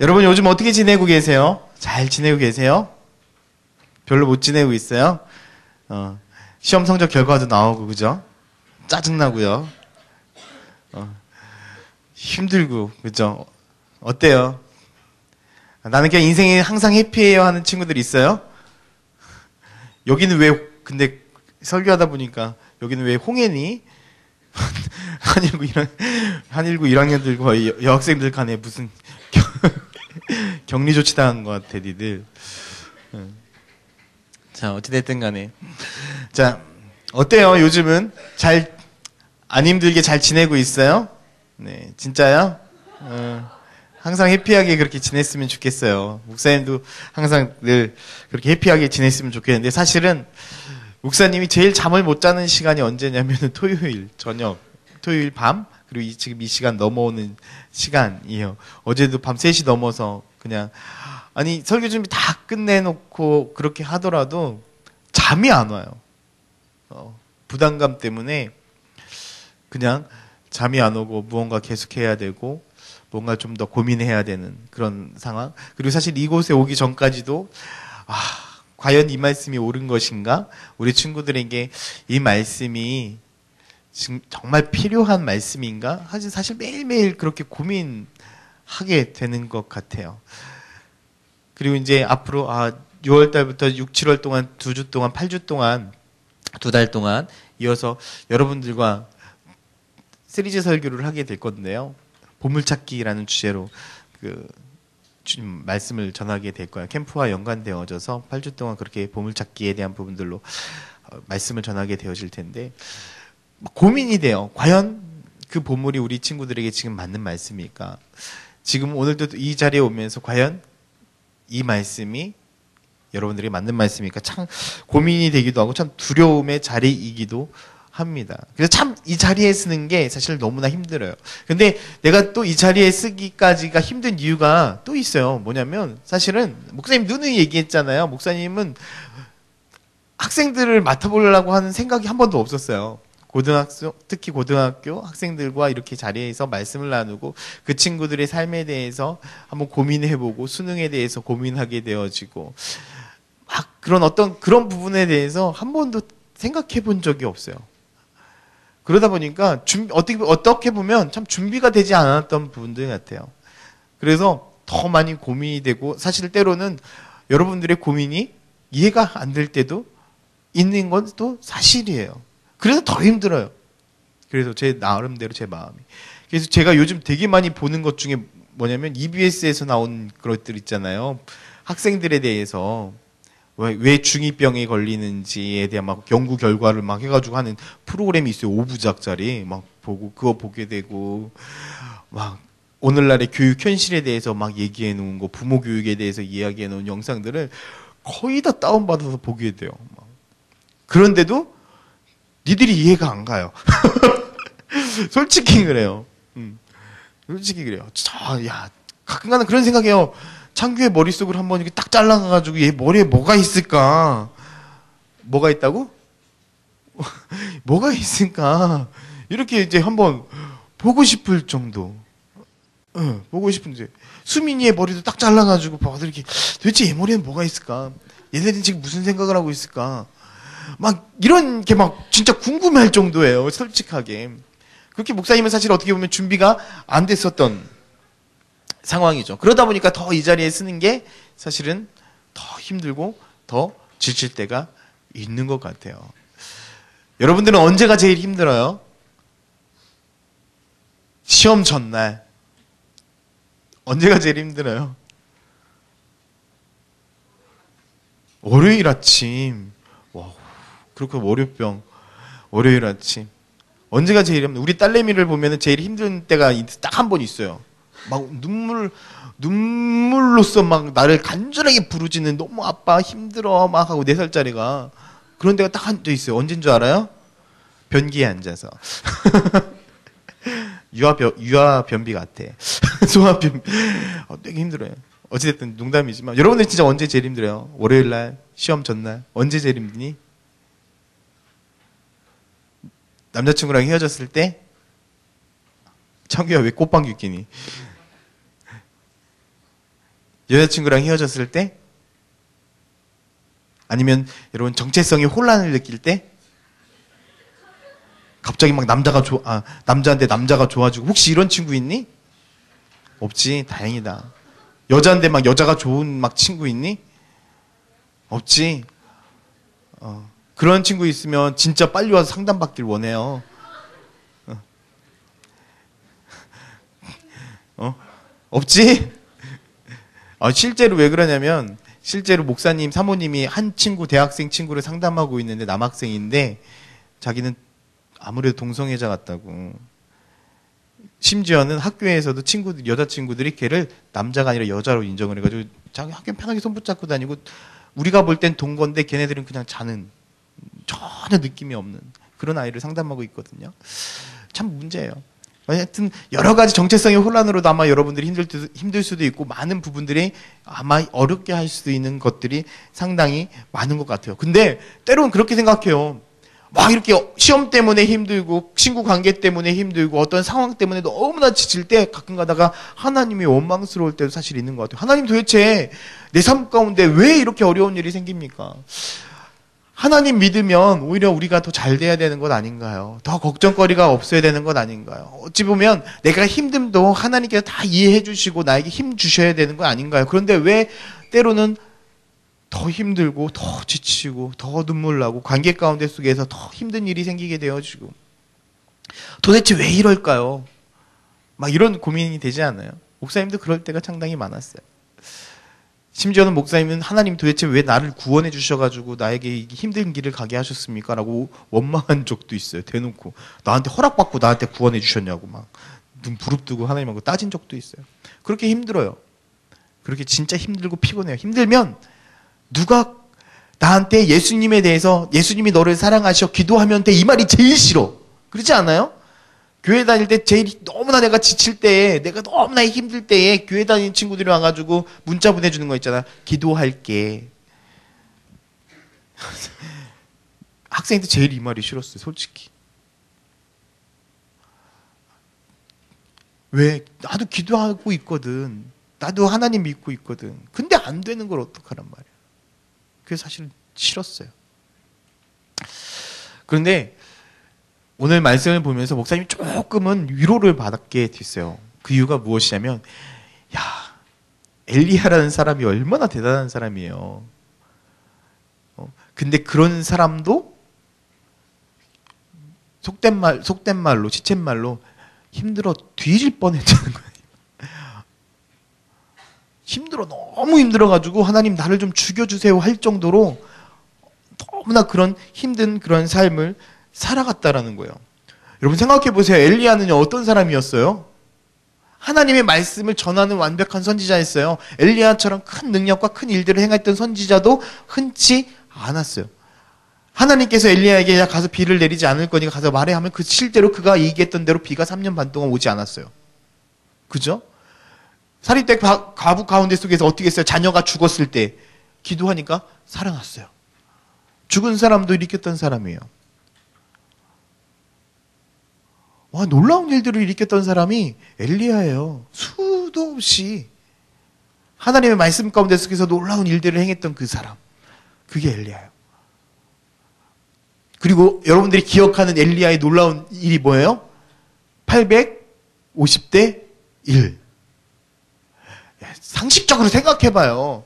여러분 요즘 어떻게 지내고 계세요? 잘 지내고 계세요? 별로 못 지내고 있어요? 시험 성적 결과도 나오고 그죠? 짜증나고요. 힘들고 그죠? 어때요? 나는 그냥 인생이 항상 해피해요 하는 친구들 있어요? 여기는 왜 근데 설교하다 보니까 여기는 왜 홍해니? 한일구 1학년들과 여학생들 간에 무슨 격리 조치당한 것 같아, 니들. 자, 어찌됐든 간에. 자, 어때요, 요즘은? 안 힘들게 잘 지내고 있어요? 네, 진짜요? 항상 해피하게 그렇게 지냈으면 좋겠어요. 목사님도 항상 늘 그렇게 해피하게 지냈으면 좋겠는데, 사실은, 목사님이 제일 잠을 못 자는 시간이 언제냐면은 토요일 저녁, 토요일 밤, 그리고 지금 이 시간 넘어오는 시간이에요. 어제도 밤 3시 넘어서 그냥, 아니, 설교 준비 다 끝내놓고 그렇게 하더라도 잠이 안 와요. 부담감 때문에 그냥 잠이 안 오고 무언가 계속해야 되고 뭔가 좀 더 고민해야 되는 그런 상황. 그리고 사실 이곳에 오기 전까지도, 과연 이 말씀이 옳은 것인가? 우리 친구들에게 이 말씀이 지금 정말 필요한 말씀인가? 사실 매일매일 그렇게 고민하게 되는 것 같아요. 그리고 이제 앞으로 6월 달부터 6, 7월 동안 2주 동안 8주 동안 2달 동안 이어서 여러분들과 시리즈 설교를 하게 될 건데요. 보물찾기라는 주제로 주님 말씀을 전하게 될 거예요. 캠프와 연관되어져서 8주 동안 그렇게 보물찾기에 대한 부분들로 말씀을 전하게 되어질 텐데 고민이 돼요. 과연 그 보물이 우리 친구들에게 지금 맞는 말씀일까? 지금 오늘도 이 자리에 오면서 과연 이 말씀이 여러분들에게 맞는 말씀일까? 참 고민이 되기도 하고 참 두려움의 자리이기도 합니다. 그래서 참 이 자리에 쓰는 게 사실 너무나 힘들어요. 근데 내가 또 이 자리에 쓰기까지가 힘든 이유가 또 있어요. 뭐냐면 사실은 목사님 누누이 얘기했잖아요. 목사님은 학생들을 맡아보려고 하는 생각이 한 번도 없었어요. 특히 고등학교 학생들과 이렇게 자리에서 말씀을 나누고 그 친구들의 삶에 대해서 한번 고민해보고 수능에 대해서 고민하게 되어지고 그런 부분에 대해서 한 번도 생각해 본 적이 없어요. 그러다 보니까 어떻게 보면 참 준비가 되지 않았던 부분들 같아요. 그래서 더 많이 고민이 되고 사실 때로는 여러분들의 고민이 이해가 안 될 때도 있는 건 또 사실이에요. 그래서 더 힘들어요. 그래서 제 나름대로 제 마음이. 그래서 제가 요즘 되게 많이 보는 것 중에 뭐냐면 EBS에서 나온 것들 있잖아요. 학생들에 대해서 왜 중2병에 걸리는지에 대한 막 연구 결과를 막 해가지고 하는 프로그램이 있어요. 5부작짜리 막 보고 그거 보게 되고 막 오늘날의 교육 현실에 대해서 막 얘기해 놓은 거, 부모 교육에 대해서 이야기해 놓은 영상들을 거의 다 다운받아서 보게 돼요. 그런데도 니들이 이해가 안 가요. 솔직히 그래요. 솔직히 그래요. 가끔가다 그런 생각해요. 창규의 머릿속을 한번 이렇게 딱 잘라가지고 얘 머리에 뭐가 있을까? 뭐가 있다고? 뭐가 있을까? 이렇게 이제 한번 보고 싶을 정도. 보고 싶은데. 수민이의 머리도 딱 잘라가지고 봐도 이렇게 도대체 얘 머리에 뭐가 있을까? 얘네들은 지금 무슨 생각을 하고 있을까? 막 이런 게 막 진짜 궁금할 정도예요. 솔직하게. 그렇게 목사님은 사실 어떻게 보면 준비가 안 됐었던 상황이죠. 그러다 보니까 더 이 자리에 쓰는 게 사실은 더 힘들고 더 지칠 때가 있는 것 같아요. 여러분들은 언제가 제일 힘들어요? 시험 전날. 언제가 제일 힘들어요? 월요일 아침. 와, 그렇게 월요일 아침. 언제가 제일 힘들어요? 우리 딸내미를 보면 제일 힘든 때가 딱 한 번 있어요. 막 눈물로써 막 나를 간절하게 부르짖는 너무 아빠 힘들어 막 하고 4살짜리가 그런 데가 딱 한 대 있어요. 언제인 줄 알아요? 변기에 앉아서. 유아 변비 같아. 소아 변비. 되게 힘들어요. 어찌됐든 농담이지만 여러분들 진짜 언제 제일 힘들어요? 월요일 날, 시험 전날 언제 제일 힘드니? 남자친구랑 헤어졌을 때? 창규야 왜 꽃방귀 끼니? 여자친구랑 헤어졌을 때? 아니면 여러분 정체성이 혼란을 느낄 때? 갑자기 막 남자한테 남자가 좋아지고 혹시 이런 친구 있니? 없지. 다행이다. 여자인데 막 여자가 좋은 막 친구 있니? 없지. 그런 친구 있으면 진짜 빨리 와서 상담받길 원해요. 없지? 실제로 왜 그러냐면 실제로 목사님, 사모님이 한 친구, 대학생 친구를 상담하고 있는데 남학생인데 자기는 아무래도 동성애자 같다고. 심지어는 학교에서도 여자친구들이 걔를 남자가 아니라 여자로 인정을 해가지고 자기 학교 편하게 손 붙잡고 다니고 우리가 볼 땐 동거인데 걔네들은 그냥 자는 전혀 느낌이 없는 그런 아이를 상담하고 있거든요. 참 문제예요. 하여튼 여러 가지 정체성의 혼란으로도 아마 여러분들이 힘들 수도 있고 많은 부분들이 아마 어렵게 할 수도 있는 것들이 상당히 많은 것 같아요. 근데 때로는 그렇게 생각해요. 막 이렇게 시험 때문에 힘들고 친구 관계 때문에 힘들고 어떤 상황 때문에 너무나 지칠 때 가끔 가다가 하나님이 원망스러울 때도 사실 있는 것 같아요. 하나님 도대체 내 삶 가운데 왜 이렇게 어려운 일이 생깁니까? 하나님 믿으면 오히려 우리가 더 잘 돼야 되는 것 아닌가요? 더 걱정거리가 없어야 되는 것 아닌가요? 어찌 보면 내가 힘듦도 하나님께서 다 이해해 주시고 나에게 힘 주셔야 되는 거 아닌가요? 그런데 왜 때로는 더 힘들고 더 지치고 더 눈물 나고 관계 가운데 속에서 더 힘든 일이 생기게 되어지고 도대체 왜 이럴까요? 막 이런 고민이 되지 않아요? 목사님도 그럴 때가 상당히 많았어요. 심지어는 목사님은 하나님 도대체 왜 나를 구원해 주셔가지고 나에게 힘든 길을 가게 하셨습니까? 라고 원망한 적도 있어요. 대놓고. 나한테 허락받고 나한테 구원해 주셨냐고 막 눈 부릅뜨고 하나님하고 따진 적도 있어요. 그렇게 힘들어요. 그렇게 진짜 힘들고 피곤해요. 힘들면 누가 나한테 예수님에 대해서 예수님이 너를 사랑하셔 기도하면 돼 이 말이 제일 싫어. 그렇지 않아요? 교회 다닐 때 제일 너무나 내가 지칠 때에 내가 너무나 힘들 때에 교회 다니는 친구들이 와가지고 문자 보내주는 거 있잖아. 기도할게. 학생한테 제일 이 말이 싫었어요. 솔직히. 왜? 나도 기도하고 있거든. 나도 하나님 믿고 있거든. 근데 안 되는 걸 어떡하란 말이야. 그게 사실 싫었어요. 그런데 오늘 말씀을 보면서 목사님이 조금은 위로를 받게 됐어요. 그 이유가 무엇이냐면 엘리야라는 사람이 얼마나 대단한 사람이에요. 근데 그런 사람도 속된 말로 시쳇말로 힘들어 뒤질 뻔했다는 거예요. 너무 힘들어가지고 하나님 나를 좀 죽여주세요 할 정도로 너무나 그런 힘든 그런 삶을 살아갔다라는 거예요. 여러분 생각해 보세요. 엘리야는 어떤 사람이었어요? 하나님의 말씀을 전하는 완벽한 선지자였어요. 엘리야처럼 큰 능력과 큰 일들을 행했던 선지자도 흔치 않았어요. 하나님께서 엘리야에게 야 가서 비를 내리지 않을 거니까 가서 말해 하면 실제로 그가 얘기했던 대로 비가 3년 반 동안 오지 않았어요. 그죠? 사립대 과부 가운데 속에서 어떻게 했어요? 자녀가 죽었을 때 기도하니까 살아났어요. 죽은 사람도 일으켰던 사람이에요. 와, 놀라운 일들을 일으켰던 사람이 엘리야예요. 수도 없이 하나님의 말씀 가운데 속에서 놀라운 일들을 행했던 그 사람. 그게 엘리야예요. 그리고 여러분들이 기억하는 엘리야의 놀라운 일이 뭐예요? 850대 1. 상식적으로 생각해봐요.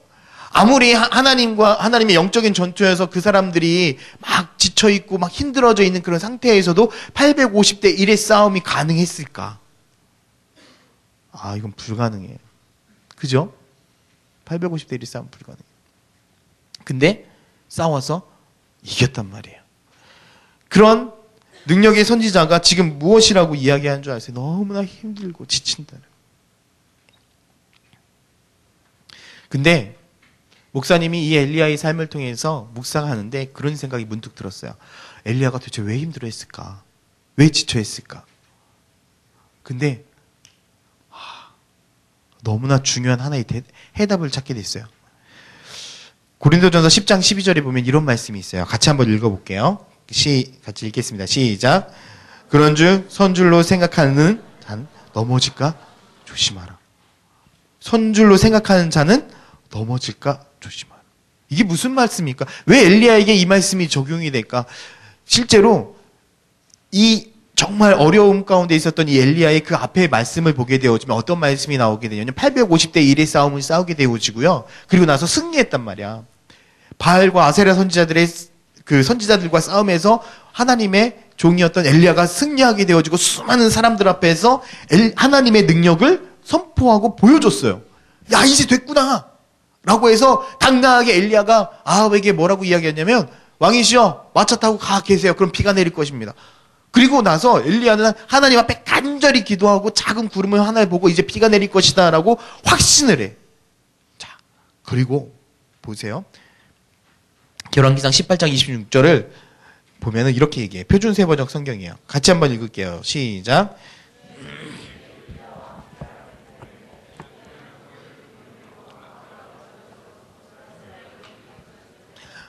아무리 하나님의 영적인 전투에서 그 사람들이 막 지쳐있고 막 힘들어져 있는 그런 상태에서도 850대 1의 싸움이 가능했을까? 이건 불가능해요. 그죠? 850대 1의 싸움 불가능해요. 근데 싸워서 이겼단 말이에요. 그런 능력의 선지자가 지금 무엇이라고 이야기하는 줄 아세요? 너무나 힘들고 지친다는. 근데 목사님이 이 엘리야의 삶을 통해서 묵상하는데 그런 생각이 문득 들었어요. 엘리야가 도대체 왜 힘들어했을까? 왜 지쳐했을까? 근데 너무나 중요한 하나의 해답을 찾게 됐어요. 고린도전서 10장 12절에 보면 이런 말씀이 있어요. 같이 한번 읽어볼게요. 같이 읽겠습니다. 시작. 그런즉 선줄로 생각하는 자는 넘어질까 조심하라. 선줄로 생각하는 자는 넘어질까 조심하라. 이게 무슨 말씀입니까? 왜 엘리야에게 이 말씀이 적용이 될까? 실제로 이 정말 어려움 가운데 있었던 이 엘리야의 그 앞에 말씀을 보게 되어지면 어떤 말씀이 나오게 되냐면 850대 1의 싸움을 싸우게 되어지고요. 그리고 나서 승리했단 말이야. 바알과 아세라 선지자들의 그 선지자들과 싸움에서 하나님의 종이었던 엘리야가 승리하게 되어지고 수많은 사람들 앞에서 하나님의 능력을 선포하고 보여줬어요. 야, 이제 됐구나 라고 해서 당당하게 엘리야가 아합에게 뭐라고 이야기했냐면 왕이시여 마차 타고 가 계세요. 그럼 비가 내릴 것입니다. 그리고 나서 엘리야는 하나님 앞에 간절히 기도하고 작은 구름을 하나를 보고 이제 비가 내릴 것이다 라고 확신을 해. 자, 그리고 보세요. 열왕기상 18장 26절을 보면은 이렇게 얘기해. 표준 세번역 성경이에요. 같이 한번 읽을게요. 시작.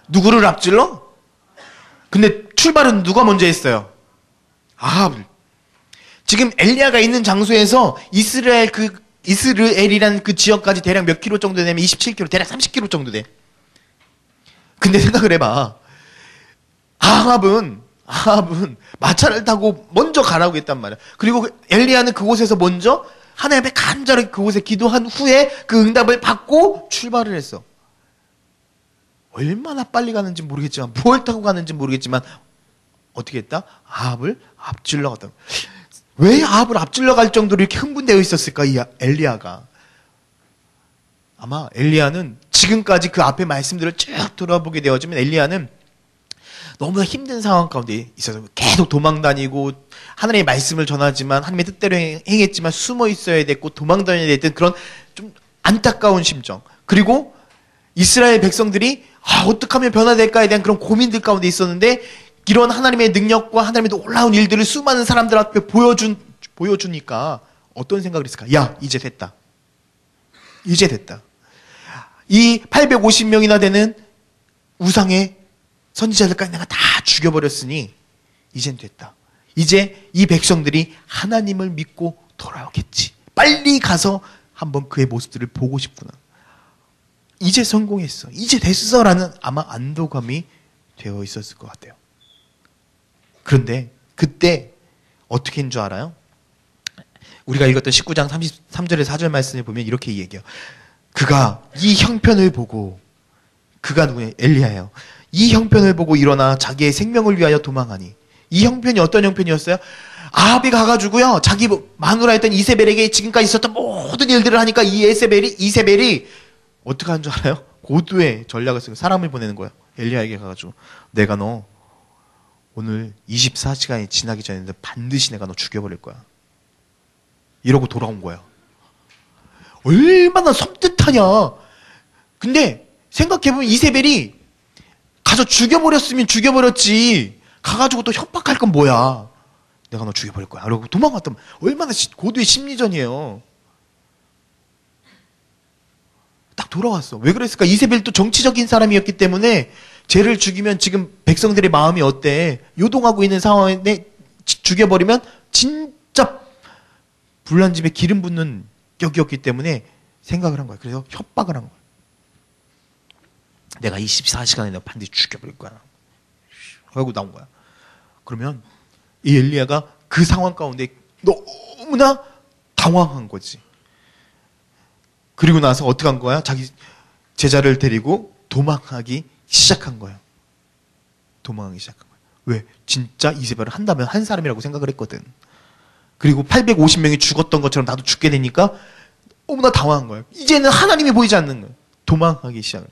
누구를 앞질러? 근데 출발은 누가 먼저 했어요? 아합을. 지금 엘리야가 있는 장소에서 이스라엘이라는 그 지역까지 대략 몇 킬로 정도 되면 27킬로, 대략 30킬로 정도 돼. 근데 생각을 해봐. 아합은 마차를 타고 먼저 가라고 했단 말이야. 그리고 엘리야는 그곳에서 먼저 하나님 앞에 간절히 그곳에 기도한 후에 그 응답을 받고 출발을 했어. 얼마나 빨리 가는지 모르겠지만, 뭘 타고 가는지 모르겠지만, 어떻게 했다? 아합을 앞질러 갔다. 왜 아합을 앞질러 갈 정도로 이렇게 흥분되어 있었을까, 이 엘리야가? 아마 엘리야는 지금까지 그 앞에 말씀들을 쭉 돌아보게 되어지면 엘리야는 너무나 힘든 상황 가운데 있어서 계속 도망다니고 하나님의 말씀을 전하지만 하나님의 뜻대로 행했지만 숨어 있어야 됐고 도망다녀야 됐던 그런 좀 안타까운 심정. 그리고 이스라엘 백성들이 어떻게 하면 변화될까에 대한 그런 고민들 가운데 있었는데 이런 하나님의 능력과 하나님의 놀라운 일들을 수많은 사람들 앞에 보여주니까 어떤 생각을 했을까? 야, 이제 됐다. 이제 됐다. 이 850명이나 되는 우상의 선지자들까지 내가 다 죽여버렸으니 이젠 됐다. 이제 이 백성들이 하나님을 믿고 돌아오겠지. 빨리 가서 한번 그의 모습들을 보고 싶구나. 이제 성공했어. 이제 됐어라는 아마 안도감이 되어 있었을 것 같아요. 그런데 그때 어떻게 한 줄 알아요? 우리가 읽었던 19장 33절의 4절 말씀을 보면 이렇게 얘기해요. 그가 이 형편을 보고, 그가 누구냐? 엘리야예요. 이 형편을 보고 일어나 자기의 생명을 위하여 도망하니. 이 형편이 어떤 형편이었어요? 아합이 가가지고요, 자기 마누라였던 이세벨에게 지금까지 있었던 모든 일들을 하니까 이 이세벨이 어떻게 하는 줄 알아요? 고도의 전략을 쓰고 사람을 보내는 거예요. 엘리야에게 가가지고 내가 너 오늘 24시간이 지나기 전에 반드시 내가 너 죽여버릴 거야. 이러고 돌아온 거야. 얼마나 섬뜩하냐. 근데 생각해보면 이세벨이 가서 죽여버렸으면 죽여버렸지. 가가지고 또 협박할 건 뭐야. 내가 너 죽여버릴 거야. 그러고 도망갔다면 얼마나 고도의 심리전이에요. 딱 돌아왔어. 왜 그랬을까? 이세벨도 정치적인 사람이었기 때문에 쟤를 죽이면 지금 백성들의 마음이 어때? 요동하고 있는 상황에 죽여버리면 진짜 불난 집에 기름 붓는 격이었기 때문에 생각을 한 거야. 그래서 협박을 한 거야. 내가 24시간에 내가 반드시 죽여버릴 거야. 하고 나온 거야. 그러면 이 엘리야가 그 상황 가운데 너무나 당황한 거지. 그리고 나서 어떻게 한 거야? 자기 제자를 데리고 도망하기 시작한 거야. 도망하기 시작한 거야. 왜? 진짜 이세벨을 한다면 한 사람이라고 생각을 했거든. 그리고 850명이 죽었던 것처럼 나도 죽게 되니까 너무나 당황한 거예요. 이제는 하나님이 보이지 않는 거예요. 도망하기 시작을.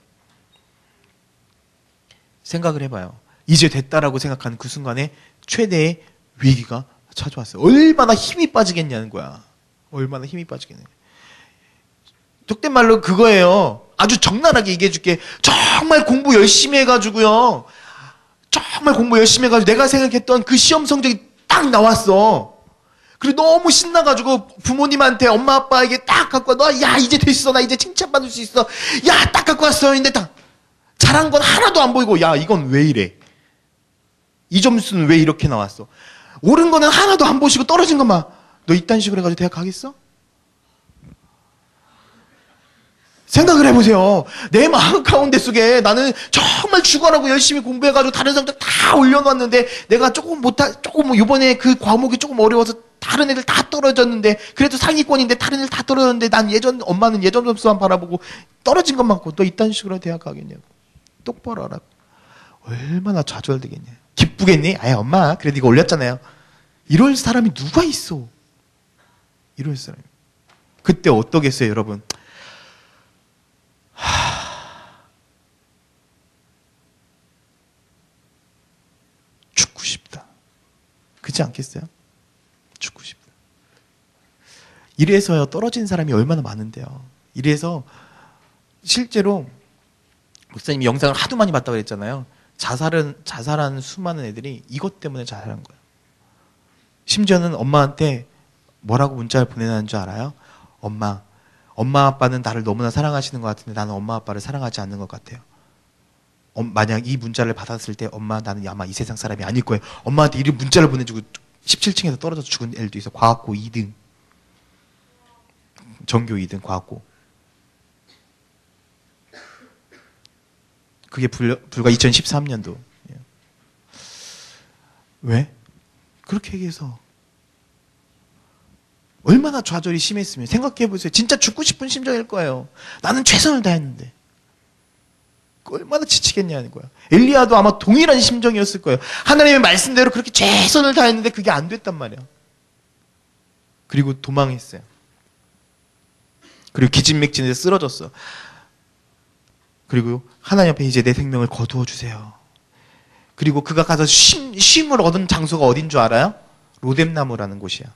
생각을 해봐요. 이제 됐다라고 생각하는 그 순간에 최대의 위기가 찾아왔어요. 얼마나 힘이 빠지겠냐는 거야. 얼마나 힘이 빠지겠냐. 속된 말로 그거예요. 아주 적나라하게 얘기해줄게. 정말 공부 열심히 해가지고요. 정말 공부 열심히 해가지고 내가 생각했던 그 시험 성적이 딱 나왔어. 그리고 너무 신나가지고 부모님한테 엄마 아빠에게 딱 갖고 와. 야 이제 됐어. 나 이제 칭찬받을 수 있어. 야 딱 갖고 왔어. 근데 딱 잘한 건 하나도 안 보이고 야 이건 왜 이래. 이 점수는 왜 이렇게 나왔어. 옳은 거는 하나도 안 보시고 떨어진 것만. 너 이딴 식으로 해가지고 대학 가겠어? 생각을 해보세요. 내 마음 가운데 속에 나는 정말 죽어라고 열심히 공부해가지고 다른 성적 다 올려놨는데 내가 조금 이번에 그 과목이 조금 어려워서 다른 애들 다 떨어졌는데 그래도 상위권인데 다른 애들 다 떨어졌는데 난 엄마는 예전 점수만 바라보고 떨어진 것만 고 너 이딴 식으로 대학 가겠냐고. 똑바로 하라고. 얼마나 좌절되겠냐. 기쁘겠니? 아예 엄마 그래도 이거 올렸잖아요. 이럴 사람이 누가 있어. 이럴 사람이. 그때 어떠겠어요 여러분. 죽고 싶다. 그렇지 않겠어요? 죽고 싶다. 이래서요 떨어진 사람이 얼마나 많은데요. 이래서 실제로 목사님이 영상을 하도 많이 봤다고 그랬잖아요. 자살한 수많은 애들이 이것 때문에 자살한 거예요. 심지어는 엄마한테 뭐라고 문자를 보내는 줄 알아요? 엄마 아빠는 나를 너무나 사랑하시는 것 같은데 나는 엄마 아빠를 사랑하지 않는 것 같아요. 만약 이 문자를 받았을 때 엄마 나는 아마 이 세상 사람이 아닐 거예요. 엄마한테 이 문자를 보내주고 17층에서 떨어져서 죽은 애들도 있어. 과학고 2등. 전교 2등 과학고. 그게 불과 2013년도. 왜? 그렇게 얘기해서 얼마나 좌절이 심했으면 생각해보세요. 진짜 죽고 싶은 심정일 거예요. 나는 최선을 다했는데 얼마나 지치겠냐는 거야. 엘리야도 아마 동일한 심정이었을 거예요. 하나님의 말씀대로 그렇게 최선을 다했는데 그게 안 됐단 말이야. 그리고 도망했어요. 그리고 기진맥진해서 쓰러졌어. 그리고 하나님 앞에 이제 내 생명을 거두어 주세요. 그리고 그가 가서 쉼을 얻은 장소가 어딘 줄 알아요? 로뎀나무라는 곳이야.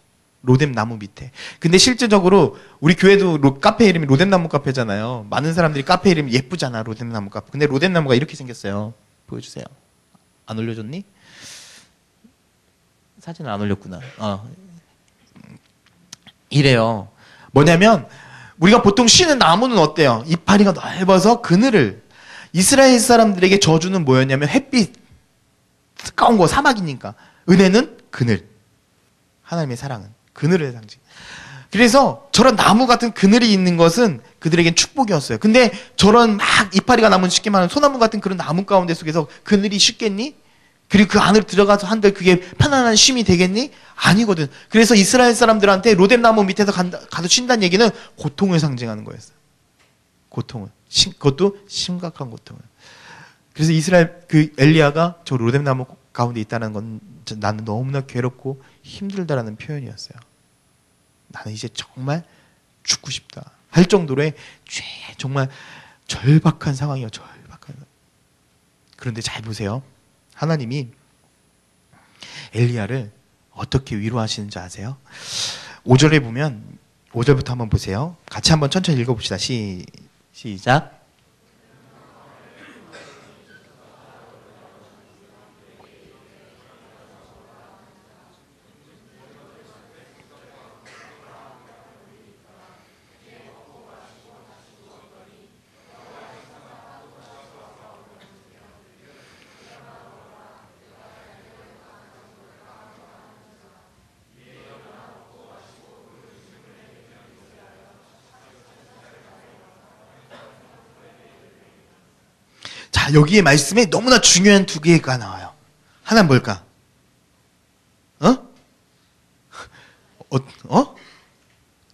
로뎀나무 밑에. 근데 실제적으로 우리 교회도 카페 이름이 로뎀나무 카페잖아요. 많은 사람들이 카페 이름이 예쁘잖아. 로뎀나무 카페. 근데 로뎀나무가 이렇게 생겼어요. 보여주세요. 안 올려줬니? 사진을 안 올렸구나. 이래요. 뭐냐면 우리가 보통 쉬는 나무는 어때요? 이파리가 넓어서 그늘을. 이스라엘 사람들에게 저주는 뭐였냐면 햇빛, 뜨거운 거, 사막이니까. 은혜는 그늘. 하나님의 사랑은 그늘의 상징. 그래서 저런 나무 같은 그늘이 있는 것은 그들에겐 축복이었어요. 근데 저런 막 이파리가 나면 쉽게 말하면 소나무 같은 그런 나무 가운데 속에서 그늘이 쉽겠니? 그리고 그 안으로 들어가서 한들 그게 편안한 쉼이 되겠니? 아니거든. 그래서 이스라엘 사람들한테 로뎀나무 밑에서 가서 쉰다는 얘기는 고통을 상징하는 거였어요. 고통을. 그것도 심각한 고통을. 그래서 이스라엘 그 엘리야가 저 로뎀나무 가운데 있다는 건 나는 너무나 괴롭고 힘들다라는 표현이었어요. 나는 이제 정말 죽고 싶다 할 정도로의 정말 절박한 상황이에요. 절박한. 그런데 잘 보세요. 하나님이 엘리야를 어떻게 위로하시는지 아세요? 5절에 보면 5절부터 한번 보세요. 같이 한번 천천히 읽어봅시다. 시작. 자, 여기에 말씀에 너무나 중요한 두 개가 나와요. 하나는 뭘까?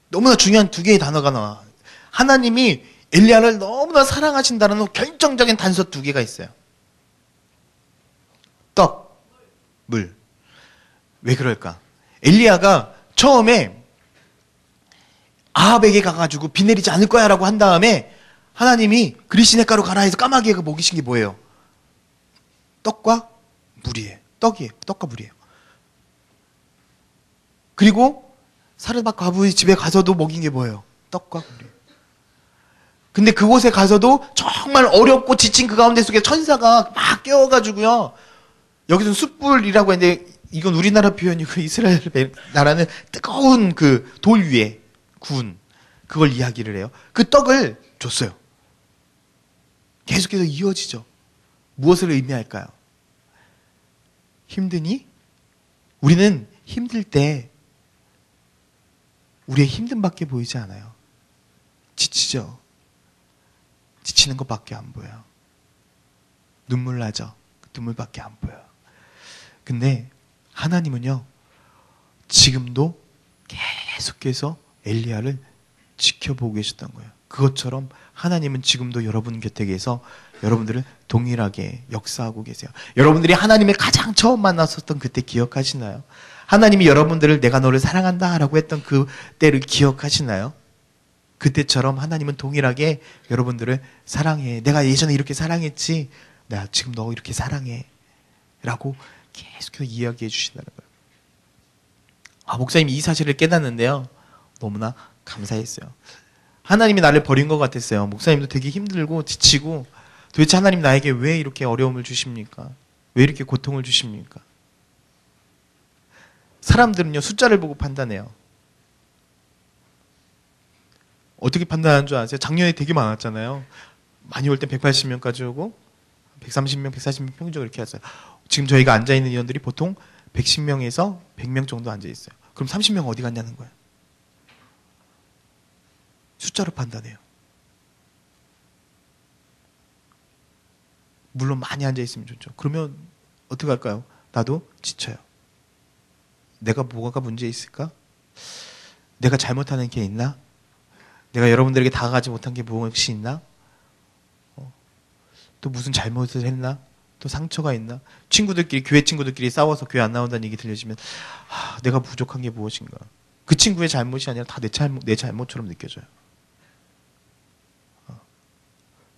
너무나 중요한 두 개의 단어가 나와. 하나님이 엘리야를 너무나 사랑하신다는 결정적인 단서 두 개가 있어요. 떡, 물. 왜 그럴까? 엘리야가 처음에 아합에게 가가지고 비 내리지 않을 거야 라고 한 다음에 하나님이 그리시네가로 가라 해서 까마귀가 먹이신 게 뭐예요? 떡과 물이에요. 떡과 물이에요. 그리고 사르밧 과부의 집에 가서도 먹인 게 뭐예요? 떡과 물이에요. 근데 그곳에 가서도 정말 어렵고 지친 그 가운데 속에 천사가 막 깨워가지고요. 여기서는 숯불이라고 했는데 이건 우리나라 표현이고 이스라엘 나라는 뜨거운 그 돌 위에 구운 그걸 이야기를 해요. 그 떡을 줬어요. 계속해서 이어지죠. 무엇을 의미할까요? 힘드니? 우리는 힘들 때 우리의 힘듦밖에 보이지 않아요. 지치죠. 지치는 것밖에 안 보여요. 눈물 나죠? 눈물밖에 안 보여요. 근데 하나님은요, 지금도 계속해서 엘리야를 지켜보고 계셨던 거예요. 그것처럼 하나님은 지금도 여러분 곁에 계서 여러분들을 동일하게 역사하고 계세요. 여러분들이 하나님을 가장 처음 만났었던 그때 기억하시나요? 하나님이 여러분들을 내가 너를 사랑한다 라고 했던 그 때를 기억하시나요? 그때처럼 하나님은 동일하게 여러분들을 사랑해. 내가 예전에 이렇게 사랑했지. 내가 지금 너 이렇게 사랑해. 라고 계속해서 이야기해 주신다는 거예요. 목사님이 이 사실을 깨닫는데요, 너무나 감사했어요. 하나님이 나를 버린 것 같았어요. 목사님도 되게 힘들고 지치고, 도대체 하나님 나에게 왜 이렇게 어려움을 주십니까? 왜 이렇게 고통을 주십니까? 사람들은요, 숫자를 보고 판단해요. 어떻게 판단하는 줄 아세요? 작년에 되게 많았잖아요. 많이 올 땐 180명까지 오고 130명, 140명 평균적으로 이렇게 왔어요. 지금 저희가 앉아있는 인원들이 보통 110명에서 100명 정도 앉아있어요. 그럼 30명 어디 갔냐는 거예요. 숫자로 판단해요. 물론 많이 앉아있으면 좋죠. 그러면 어떻게 할까요? 나도 지쳐요. 내가 뭐가 문제 있을까? 내가 잘못하는 게 있나? 내가 여러분들에게 다가가지 못한 게 무엇이 있나? 또 무슨 잘못을 했나? 또 상처가 있나? 친구들끼리, 교회 친구들끼리 싸워서 교회 안 나온다는 얘기 들려지면 내가 부족한 게 무엇인가? 그 친구의 잘못이 아니라 다 내 잘못처럼 느껴져요.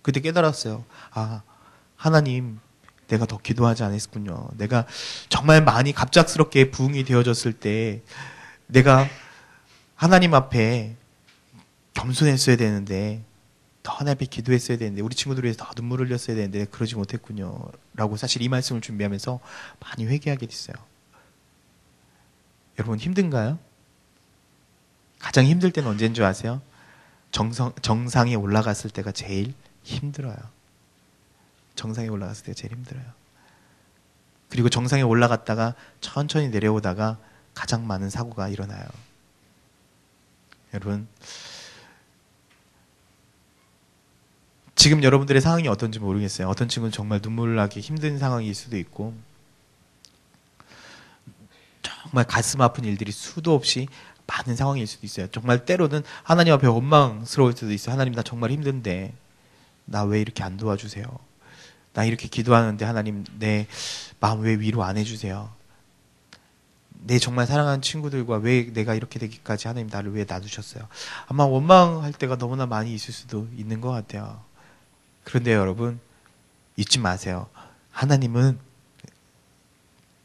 그때 깨달았어요. 하나님, 내가 더 기도하지 않았군요. 내가 정말 많이 갑작스럽게 부흥이 되어졌을 때 내가 하나님 앞에 겸손했어야 되는데, 더 하나님 앞에 기도했어야 되는데, 우리 친구들 위해서 더 눈물을 흘렸어야 되는데 그러지 못했군요. 라고 사실 이 말씀을 준비하면서 많이 회개하게 됐어요. 여러분 힘든가요? 가장 힘들 때는 언제인 줄 아세요? 정상에 올라갔을 때가 제일 힘들어요. 정상에 올라갔을 때가 제일 힘들어요. 그리고 정상에 올라갔다가 천천히 내려오다가 가장 많은 사고가 일어나요. 여러분, 지금 여러분들의 상황이 어떤지 모르겠어요. 어떤 친구는 정말 눈물 나기 힘든 상황일 수도 있고, 정말 가슴 아픈 일들이 수도 없이 많은 상황일 수도 있어요. 정말 때로는 하나님 앞에 원망스러울 수도 있어요. 하나님, 나 정말 힘든데 나 왜 이렇게 안 도와주세요? 나 이렇게 기도하는데 하나님 내 마음 왜 위로 안 해주세요? 내 정말 사랑하는 친구들과 왜 내가 이렇게 되기까지 하나님 나를 왜 놔두셨어요? 아마 원망할 때가 너무나 많이 있을 수도 있는 것 같아요. 그런데 여러분, 잊지 마세요. 하나님은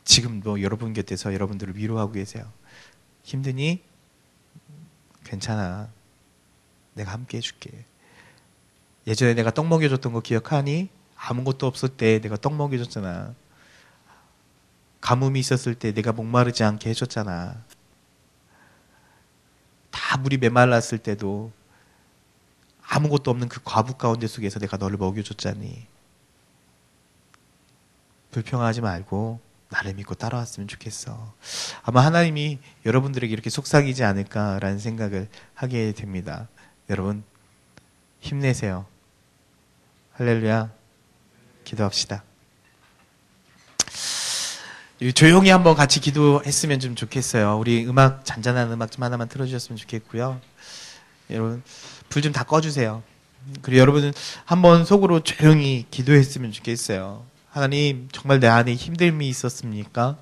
지금도 여러분 곁에서 여러분들을 위로하고 계세요. 힘드니? 괜찮아. 내가 함께 해줄게. 예전에 내가 떡 먹여줬던 거 기억하니? 아무것도 없을 때 내가 떡 먹여줬잖아. 가뭄이 있었을 때 내가 목마르지 않게 해줬잖아. 다 물이 메말랐을 때도 아무것도 없는 그 과부 가운데 속에서 내가 너를 먹여줬잖니. 불평하지 말고 나를 믿고 따라왔으면 좋겠어. 아마 하나님이 여러분들에게 이렇게 속삭이지 않을까라는 생각을 하게 됩니다. 여러분, 힘내세요. 할렐루야. 기도합시다. 조용히 한번 같이 기도했으면 좀 좋겠어요. 우리 음악, 잔잔한 음악 좀 하나만 틀어주셨으면 좋겠고요. 여러분, 불 좀 다 꺼주세요. 그리고 여러분은 한번 속으로 조용히 기도했으면 좋겠어요. 하나님, 정말 내 안에 힘듦이 있었습니까?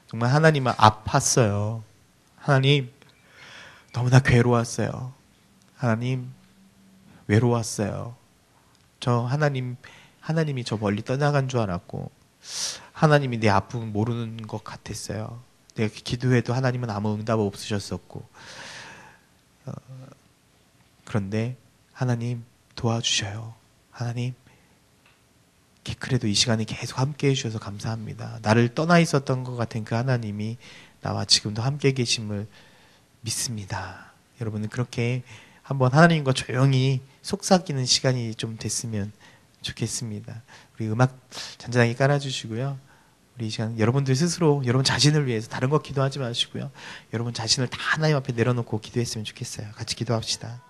정말 하나님은 아팠어요. 하나님, 너무나 괴로웠어요. 하나님, 외로웠어요. 하나님이 저 멀리 떠나간 줄 알았고, 하나님이 내 아픔을 모르는 것 같았어요. 내가 기도해도 하나님은 아무 응답 없으셨었고, 그런데 하나님 도와주셔요. 하나님, 그래도 이 시간에 계속 함께 해주셔서 감사합니다. 나를 떠나 있었던 것 같은 그 하나님이 나와 지금도 함께 계심을 믿습니다. 여러분은 그렇게 한번 하나님과 조용히 속삭이는 시간이 좀 됐으면 좋겠습니다. 우리 음악 잔잔하게 깔아주시고요. 우리 이 시간 여러분들 스스로 여러분 자신을 위해서 다른 거 기도하지 마시고요. 여러분 자신을 다 하나님 앞에 내려놓고 기도했으면 좋겠어요. 같이 기도합시다.